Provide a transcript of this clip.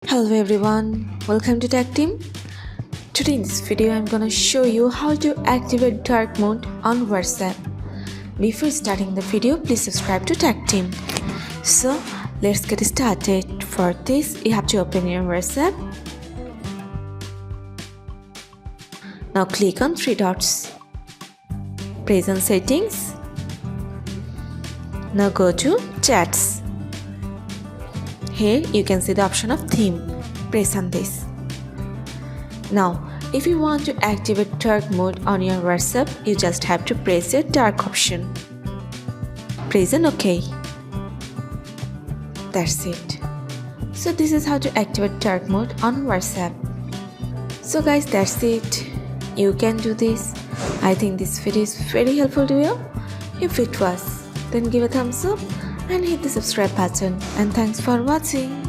Hello everyone, welcome to Tactim. Today in this video I'm gonna show you how to activate dark mode on WhatsApp. Before starting the video, please subscribe to Tactim. So let's get started. For this, you have to open your WhatsApp. Now click on three dots. Press on settings. Now go to chats. Here you can see the option of theme. Press on this. Now, if you want to activate dark mode on your WhatsApp, you just have to press the dark option. Press on OK. That's it. So this is how to activate dark mode on WhatsApp. So guys, that's it. You can do this. I think this video is very helpful to you. If it was, then give a thumbs up and hit the subscribe button, and thanks for watching.